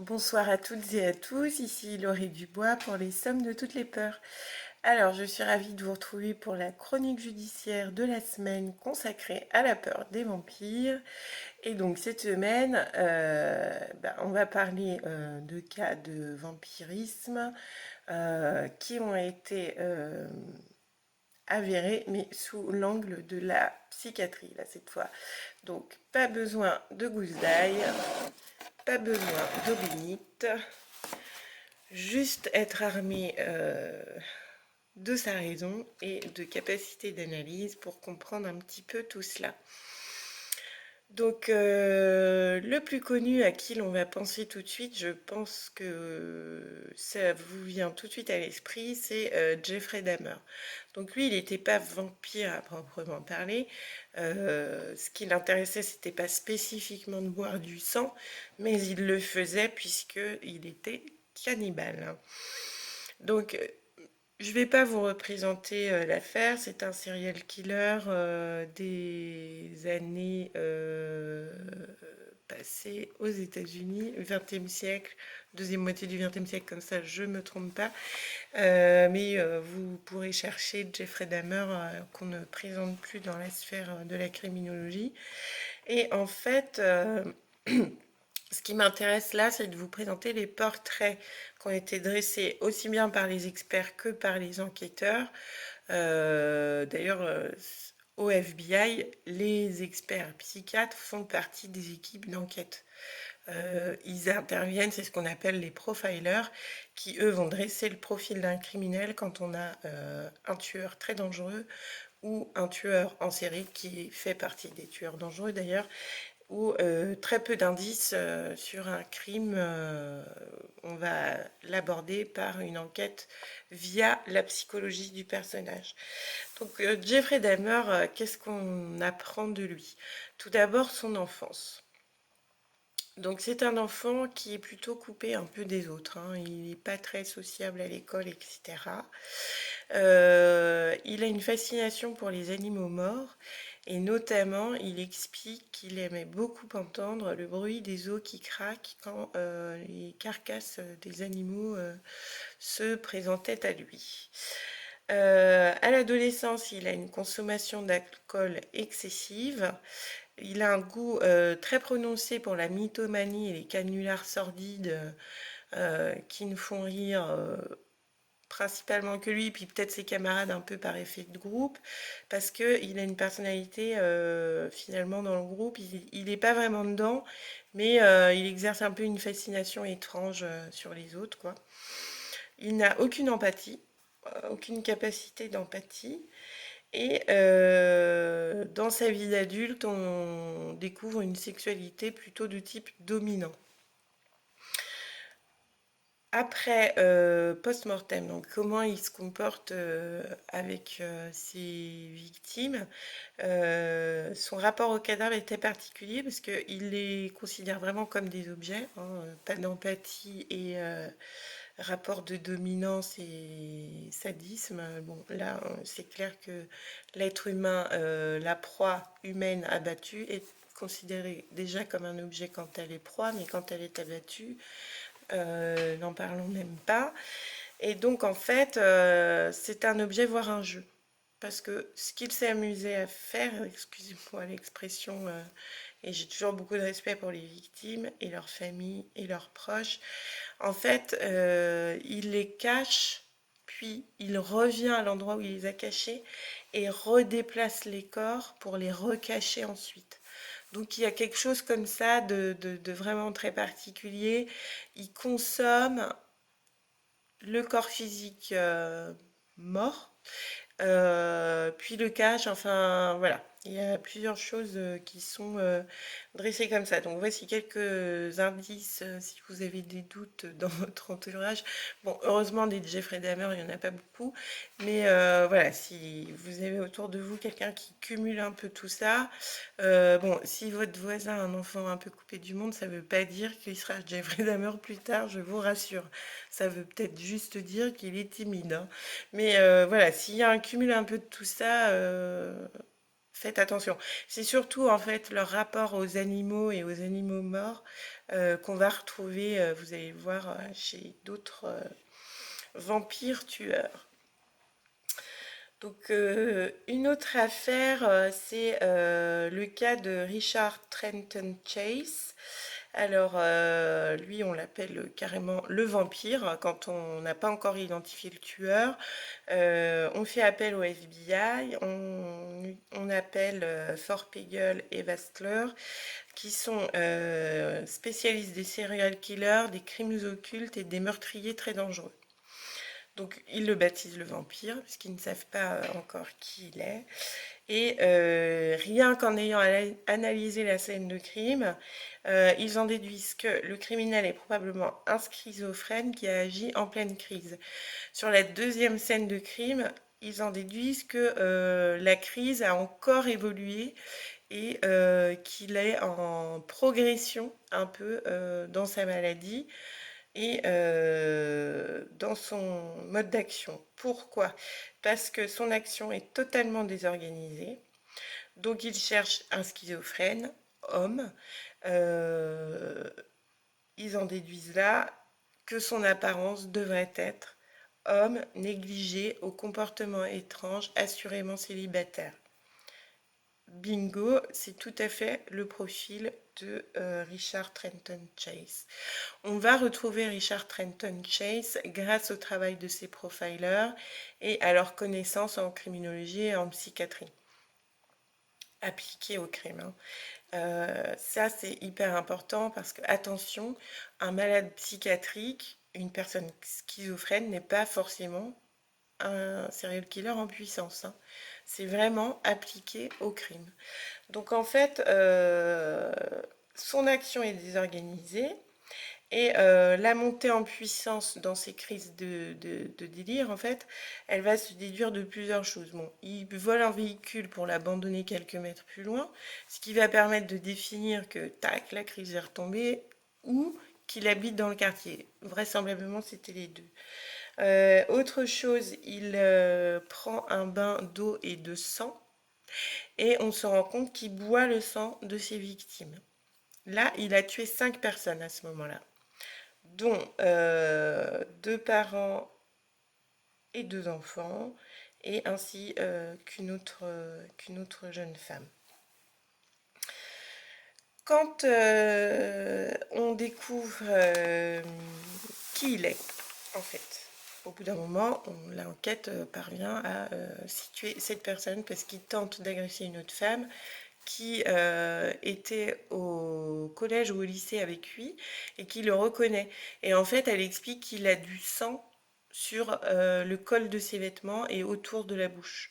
Bonsoir à toutes et à tous, ici Laurie Dubois pour les sommes de toutes les peurs. Alors, je suis ravie de vous retrouver pour la chronique judiciaire de la semaine consacrée à la peur des vampires. Et donc, cette semaine, on va parler de cas de vampirisme qui ont été avérés, mais sous l'angle de la psychiatrie, là, cette fois. Donc, pas besoin de gousse d'ail, pas besoin d'eau bénite. Juste être armé de sa raison et de capacité d'analyse pour comprendre un petit peu tout cela. Donc, le plus connu à qui l'on va penser tout de suite, je pense que ça vous vient tout de suite à l'esprit, c'est Jeffrey Dahmer. Donc lui, il n'était pas vampire à proprement parler. Ce qui l'intéressait, c'était pas spécifiquement de boire du sang, mais il le faisait puisqu'il était cannibale. Donc, je vais pas vous représenter l'affaire. C'est un serial killer des années passées aux États-Unis, 20e siècle, deuxième moitié du 20e siècle, comme ça je me trompe pas. Mais vous pourrez chercher Jeffrey Dahmer qu'on ne présente plus dans la sphère de la criminologie. Et en fait, ce qui m'intéresse là, c'est de vous présenter les portraits qui ont été dressés aussi bien par les experts que par les enquêteurs. D'ailleurs, au FBI, les experts psychiatres font partie des équipes d'enquête. Ils interviennent, c'est ce qu'on appelle les profilers, qui eux vont dresser le profil d'un criminel quand on a un tueur très dangereux ou un tueur en série qui fait partie des tueurs dangereux d'ailleurs, ou très peu d'indices sur un crime. On va l'aborder par une enquête via la psychologie du personnage. Donc Jeffrey Dahmer, qu'est-ce qu'on apprend de lui? Tout d'abord son enfance. Donc c'est un enfant qui est plutôt coupé un peu des autres, hein. Il n'est pas très sociable à l'école, etc. Il a une fascination pour les animaux morts et notamment il explique qu'il aimait beaucoup entendre le bruit des os qui craquent quand les carcasses des animaux se présentaient à lui. À l'adolescence, il a une consommation d'alcool excessive. Il a un goût très prononcé pour la mythomanie et les canulars sordides qui ne font rire principalement que lui, puis peut-être ses camarades un peu par effet de groupe, parce qu'il a une personnalité finalement dans le groupe. Il n'est pas vraiment dedans, mais il exerce un peu une fascination étrange sur les autres, quoi. Il n'a aucune empathie, aucune capacité d'empathie. Et dans sa vie d'adulte, on découvre une sexualité plutôt de type dominant. Après, post-mortem, donc comment il se comporte avec ses victimes, son rapport au cadavre est très particulier parce qu'il les considère vraiment comme des objets, hein, pas d'empathie et rapport de dominance et sadisme. Bon, là, c'est clair que l'être humain, la proie humaine abattue, est considérée déjà comme un objet quand elle est proie, mais quand elle est abattue, n'en parlons même pas. Et donc, en fait, c'est un objet, voire un jeu. Parce que ce qu'il s'est amusé à faire, excusez-moi l'expression, et j'ai toujours beaucoup de respect pour les victimes et leurs familles et leurs proches, en fait, il les cache, puis il revient à l'endroit où il les a cachés et redéplace les corps pour les recacher ensuite. Donc il y a quelque chose comme ça de vraiment très particulier. Il consomme le corps physique mort, puis le cache, enfin voilà. Il y a plusieurs choses qui sont dressées comme ça. Donc voici quelques indices si vous avez des doutes dans votre entourage. Bon, heureusement, des Jeffrey Dahmer, il n'y en a pas beaucoup. Mais voilà, si vous avez autour de vous quelqu'un qui cumule un peu tout ça, bon, si votre voisin a un enfant un peu coupé du monde, ça ne veut pas dire qu'il sera Jeffrey Dahmer plus tard, je vous rassure. Ça veut peut-être juste dire qu'il est timide, hein. Mais voilà, s'il y a un cumul un peu de tout ça, faites attention. C'est surtout en fait leur rapport aux animaux et aux animaux morts qu'on va retrouver, vous allez le voir, chez d'autres vampires tueurs. Donc, une autre affaire, c'est le cas de Richard Trenton Chase. Alors, lui, on l'appelle carrément le vampire quand on n'a pas encore identifié le tueur. On fait appel au FBI, on appelle Thorpe et Westler, qui sont spécialistes des serial killers, des crimes occultes et des meurtriers très dangereux. Donc ils le baptisent le vampire, puisqu'ils ne savent pas encore qui il est. Et rien qu'en ayant analysé la scène de crime, ils en déduisent que le criminel est probablement un schizophrène qui a agi en pleine crise. Sur la deuxième scène de crime, ils en déduisent que la crise a encore évolué et qu'il est en progression un peu dans sa maladie et dans son mode d'action. Pourquoi? Parce que son action est totalement désorganisée. Donc il cherche un schizophrène, homme. Euh, Ils en déduisent là que son apparence devrait être homme négligé, au comportement étrange, assurément célibataire. Bingo, c'est tout à fait le profil de Richard Trenton Chase. On va retrouver Richard Trenton Chase grâce au travail de ses profilers et à leur connaissance en criminologie et en psychiatrie appliquée au crime, hein. Ça, c'est hyper important parce que, attention, un malade psychiatrique, une personne schizophrène n'est pas forcément un serial killer en puissance, hein. C'est vraiment appliqué au crime. Donc en fait, son action est désorganisée et la montée en puissance dans ces crises de délire, en fait, elle va se déduire de plusieurs choses. Bon, il vole un véhicule pour l'abandonner quelques mètres plus loin, ce qui va permettre de définir que, tac, la crise est retombée, ou qu'il habite dans le quartier. Vraisemblablement, c'était les deux. Autre chose, il prend un bain d'eau et de sang, et on se rend compte qu'il boit le sang de ses victimes. Là, il a tué 5 personnes à ce moment-là, dont 2 parents et 2 enfants, et ainsi qu'une autre jeune femme. Quand on découvre qui il est, en fait, au bout d'un moment, l'enquête parvient à situer cette personne parce qu'il tente d'agresser une autre femme qui était au collège ou au lycée avec lui et qui le reconnaît. Et en fait, elle explique qu'il a du sang sur le col de ses vêtements et autour de la bouche.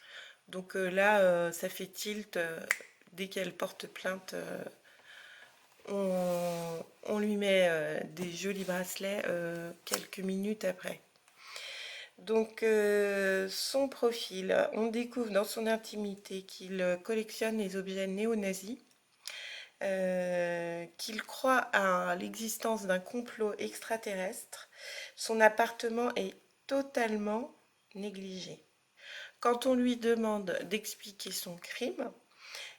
Donc là, ça fait tilt. Dès qu'elle porte plainte, on lui met des jolis bracelets quelques minutes après. Donc son profil, on découvre dans son intimité qu'il collectionne les objets néo-nazis, qu'il croit à l'existence d'un complot extraterrestre. Son appartement est totalement négligé. Quand on lui demande d'expliquer son crime,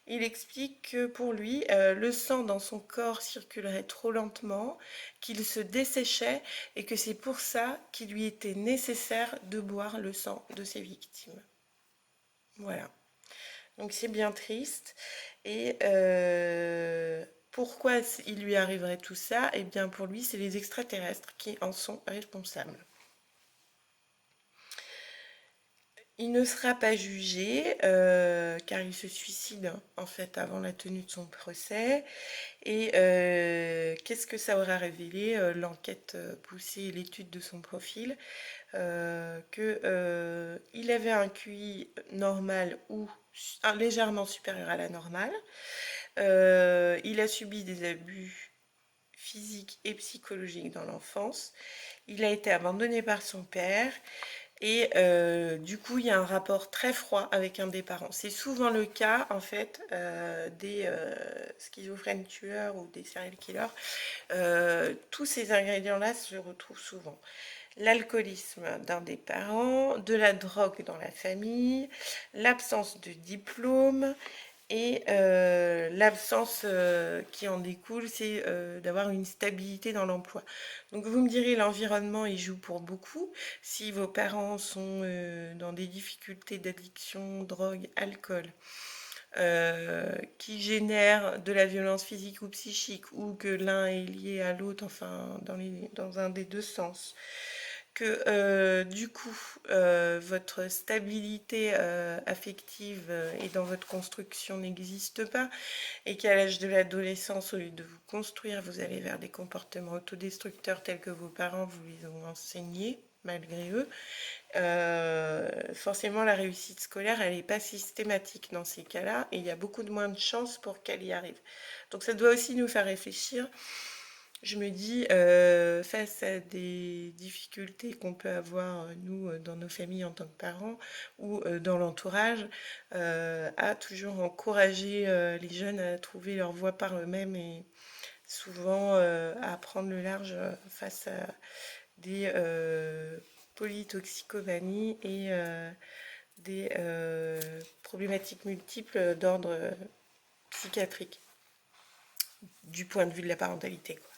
il explique que pour lui, le sang dans son corps circulerait trop lentement, qu'il se desséchait et que c'est pour ça qu'il lui était nécessaire de boire le sang de ses victimes. Voilà. Donc c'est bien triste. Et pourquoi il lui arriverait tout ça? Eh bien pour lui, c'est les extraterrestres qui en sont responsables. Il ne sera pas jugé car il se suicide en fait avant la tenue de son procès. Et qu'est-ce que ça aura révélé, l'enquête poussée et l'étude de son profil, qu'il avait un QI normal ou légèrement supérieur à la normale. Il a subi des abus physiques et psychologiques dans l'enfance. Il a été abandonné par son père. Et du coup, il y a un rapport très froid avec un des parents. C'est souvent le cas, en fait, des schizophrènes tueurs ou des serial killers. Tous ces ingrédients-là se retrouvent souvent. L'alcoolisme d'un des parents, de la drogue dans la famille, l'absence de diplôme Et l'absence qui en découle, c'est d'avoir une stabilité dans l'emploi. Donc vous me direz, l'environnement, il joue pour beaucoup. Si vos parents sont dans des difficultés d'addiction, drogue, alcool, qui génèrent de la violence physique ou psychique, ou que l'un est lié à l'autre, enfin dans un des deux sens, que du coup votre stabilité affective et dans votre construction n'existe pas, et qu'à l'âge de l'adolescence, au lieu de vous construire, vous allez vers des comportements autodestructeurs tels que vos parents vous les ont enseignés malgré eux, forcément la réussite scolaire, elle n'est pas systématique dans ces cas-là, et il y a beaucoup de moins de chances pour qu'elle y arrive. Donc ça doit aussi nous faire réfléchir. Je me dis, face à des difficultés qu'on peut avoir, nous, dans nos familles en tant que parents, ou dans l'entourage, à toujours encourager les jeunes à trouver leur voie par eux-mêmes, et souvent à prendre le large face à des polytoxicomanies et des problématiques multiples d'ordre psychiatrique, du point de vue de la parentalité, quoi.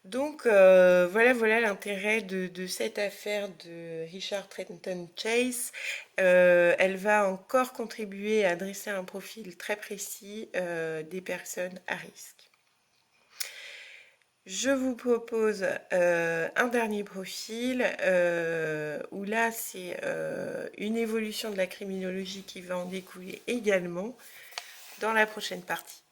Donc voilà l'intérêt de cette affaire de Richard Trenton Chase. Elle va encore contribuer à dresser un profil très précis des personnes à risque. Je vous propose un dernier profil où là c'est une évolution de la criminologie qui va en découler également dans la prochaine partie.